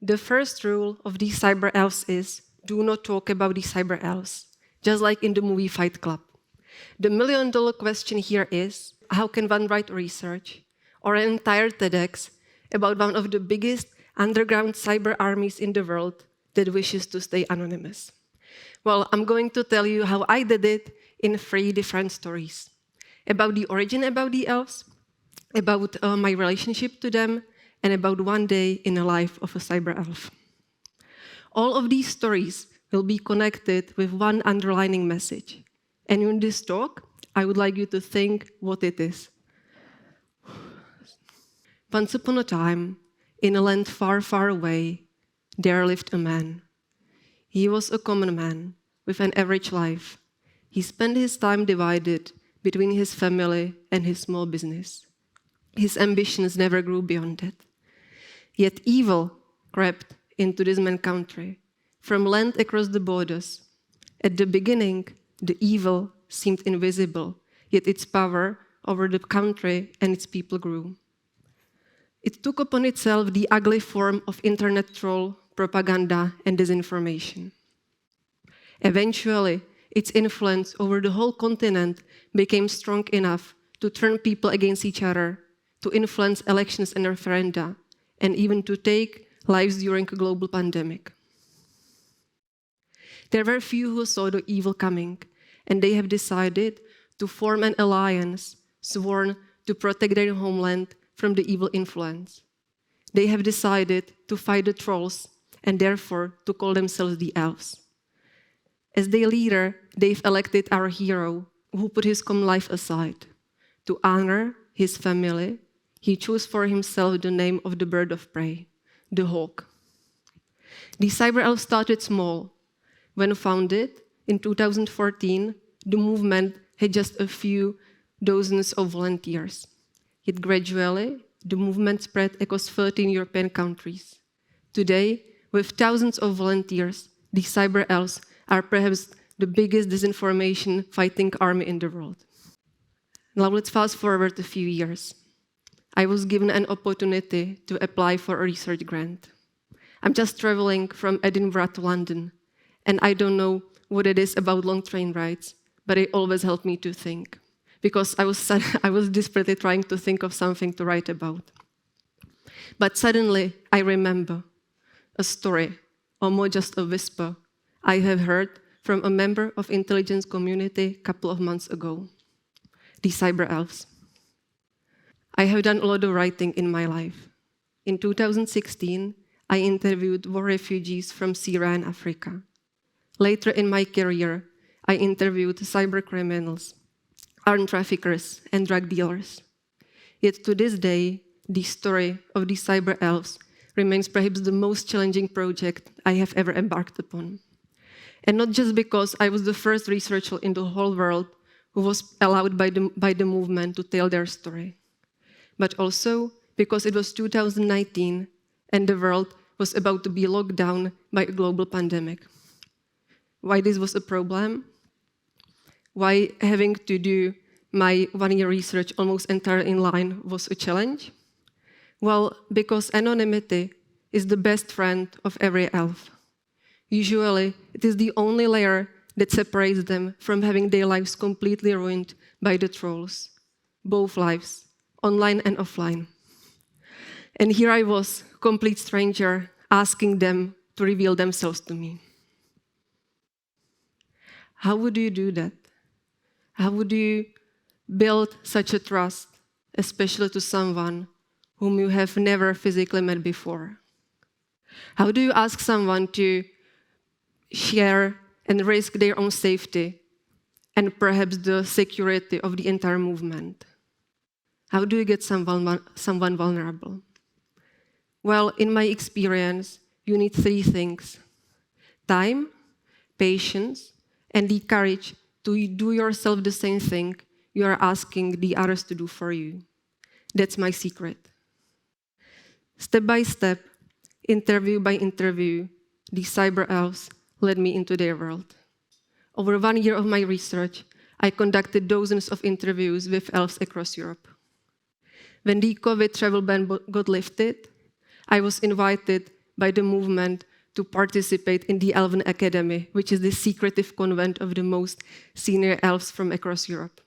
The first rule of these cyber elves is, do not talk about these cyber elves, just like in the movie Fight Club. The million-dollar question here is, how can one write research or an entire TEDx about one of the biggest underground cyber armies in the world that wishes to stay anonymous? Well, I'm going to tell you how I did it in 3 different stories. About the origin about the elves, about my relationship to them, and about one day in the life of a cyber elf. All of these stories will be connected with one underlining message. And in this talk, I would like you to think what it is. Once upon a time, in a land far, far away, there lived a man. He was a common man with an average life. He spent his time divided between his family and his small business. His ambitions never grew beyond that. Yet evil crept into this man's country, from land across the borders. At the beginning, the evil seemed invisible, yet its power over the country and its people grew. It took upon itself the ugly form of internet troll, propaganda, and disinformation. Eventually, its influence over the whole continent became strong enough to turn people against each other, to influence elections and referenda, and even to take lives during a global pandemic. There were few who saw the evil coming, and they have decided to form an alliance sworn to protect their homeland from the evil influence. They have decided to fight the trolls and therefore to call themselves the elves. As their leader, they've elected our hero, who put his common life aside. To honor his family, he chose for himself the name of the bird of prey, the hawk. The cyber elves started small. When founded in 2014, the movement had just a few dozens of volunteers. Yet gradually, the movement spread across 13 European countries. Today, with thousands of volunteers, the cyber elves are perhaps the biggest disinformation-fighting army in the world. Now let's fast forward a few years. I was given an opportunity to apply for a research grant. I'm just traveling from Edinburgh to London, and I don't know what it is about long train rides, but it always helped me to think, because I was desperately trying to think of something to write about. But suddenly, I remember a story, or more just a whisper, I have heard from a member of intelligence community a couple of months ago, the cyber elves. I have done a lot of writing in my life. In 2016, I interviewed war refugees from Syria and Africa. Later in my career, I interviewed cyber criminals, armed traffickers, and drug dealers. Yet to this day, the story of the cyber elves remains perhaps the most challenging project I have ever embarked upon. And not just because I was the first researcher in the whole world who was allowed by the movement to tell their story, but also because it was 2019 and the world was about to be locked down by a global pandemic. Why this was a problem? Why having to do my one-year research almost entirely in line was a challenge? Well, because anonymity is the best friend of every elf. Usually, it is the only layer that separates them from having their lives completely ruined by the trolls, both lives, online and offline. And here I was, complete stranger, asking them to reveal themselves to me. How would you do that? How would you build such a trust, especially to someone whom you have never physically met before? How do you ask someone to share and risk their own safety and perhaps the security of the entire movement? How do you get someone vulnerable? Well, in my experience, you need 3 things: time, patience, and the courage to do yourself the same thing you are asking the others to do for you. That's my secret. Step by step, interview by interview, the cyber elves led me into their world. Over 1 year of my research, I conducted dozens of interviews with elves across Europe. When the COVID travel ban got lifted, I was invited by the movement to participate in the Elven Academy, which is the secretive convent of the most senior elves from across Europe.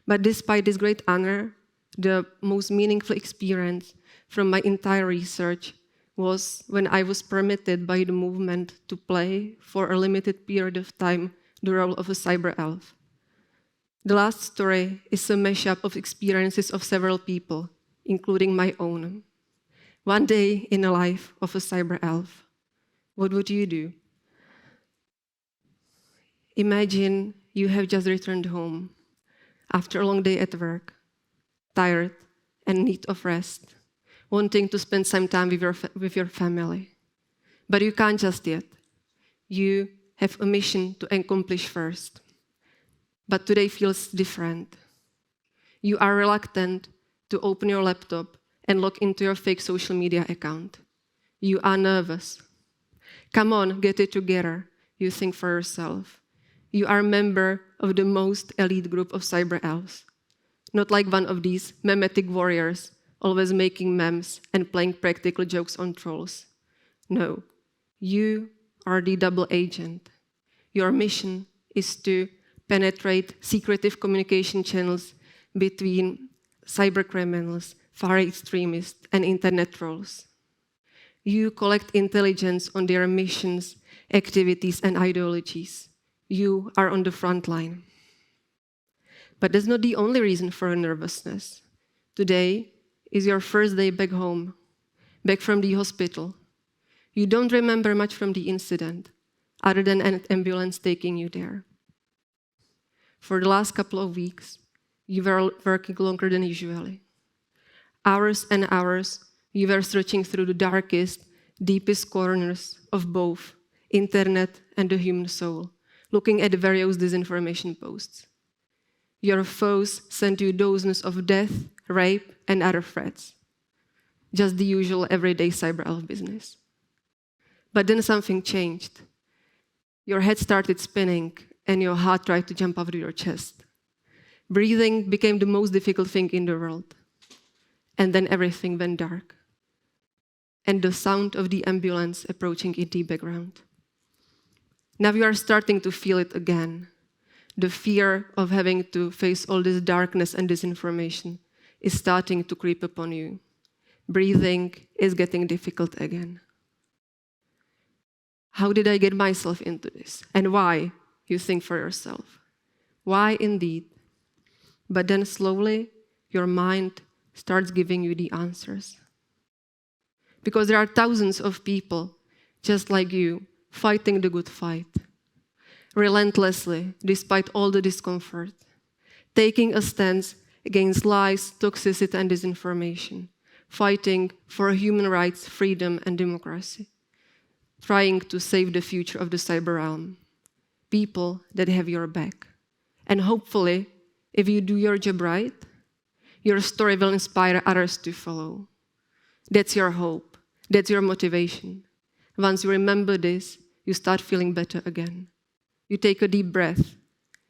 But despite this great honor, the most meaningful experience from my entire research was when I was permitted by the movement to play for a limited period of time the role of a cyber elf. The last story is a mashup of experiences of several people, including my own. One day in the life of a cyber elf. What would you do? Imagine you have just returned home after a long day at work, tired and in need of rest, wanting to spend some time with your family. But you can't just yet. You have a mission to accomplish first. But today feels different. You are reluctant to open your laptop and log into your fake social media account. You are nervous. Come on, get it together, you think for yourself. You are a member of the most elite group of cyber elves. Not like one of these memetic warriors, always making memes and playing practical jokes on trolls. No, you are the double agent. Your mission is to penetrate secretive communication channels between cybercriminals, far extremists, and internet trolls. You collect intelligence on their missions, activities, and ideologies. You are on the front line. But that's not the only reason for nervousness. Today is your first day back home, back from the hospital. You don't remember much from the incident, other than an ambulance taking you there. For the last couple of weeks, you were working longer than usually. Hours and hours, you were searching through the darkest, deepest corners of both internet and the human soul, looking at the various disinformation posts. Your foes sent you dozens of death, rape, and other threats. Just the usual everyday cyber elf business. But then something changed. Your head started spinning, and your heart tried to jump out of your chest. Breathing became the most difficult thing in the world. And then everything went dark. And the sound of the ambulance approaching in the background. Now you are starting to feel it again. The fear of having to face all this darkness and disinformation is starting to creep upon you. Breathing is getting difficult again. How did I get myself into this? And why? You think for yourself. Why indeed? But then slowly, your mind starts giving you the answers. Because there are thousands of people just like you fighting the good fight, relentlessly, despite all the discomfort, taking a stance against lies, toxicity, and disinformation, fighting for human rights, freedom, and democracy, trying to save the future of the cyber realm. People that have your back. And hopefully, if you do your job right, your story will inspire others to follow. That's your hope. That's your motivation. Once you remember this, you start feeling better again. You take a deep breath.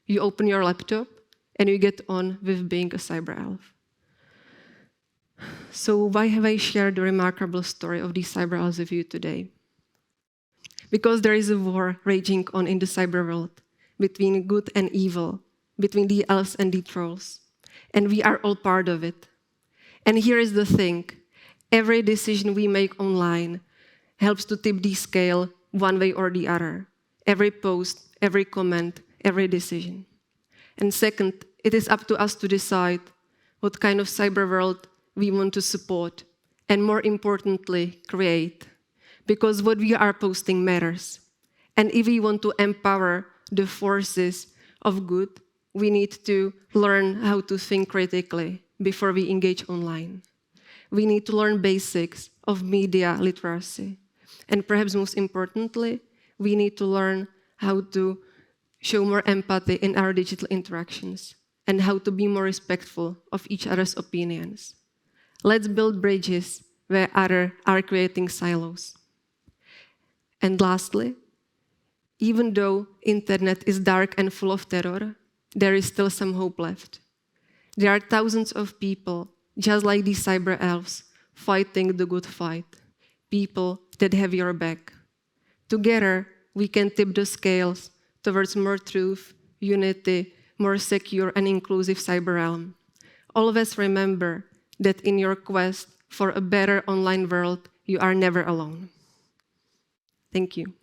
You open your laptop, and you get on with being a cyber elf. So why have I shared the remarkable story of these cyber elves with you today? Because there is a war raging on in the cyber world between good and evil, between the elves and the trolls. And we are all part of it. And here is the thing. Every decision we make online helps to tip the scale one way or the other. Every post, every comment, every decision. And second, it is up to us to decide what kind of cyber world we want to support, and more importantly, create. Because what we are posting matters. And if we want to empower the forces of good, we need to learn how to think critically before we engage online. We need to learn basics of media literacy. And perhaps most importantly, we need to learn how to show more empathy in our digital interactions and how to be more respectful of each other's opinions. Let's build bridges where others are creating silos. And lastly, even though internet is dark and full of terror, there is still some hope left. There are thousands of people, just like these cyber elves, fighting the good fight, people that have your back. Together, we can tip the scales towards more truth, unity, more secure and inclusive cyber realm. Always remember that in your quest for a better online world, you are never alone. Thank you.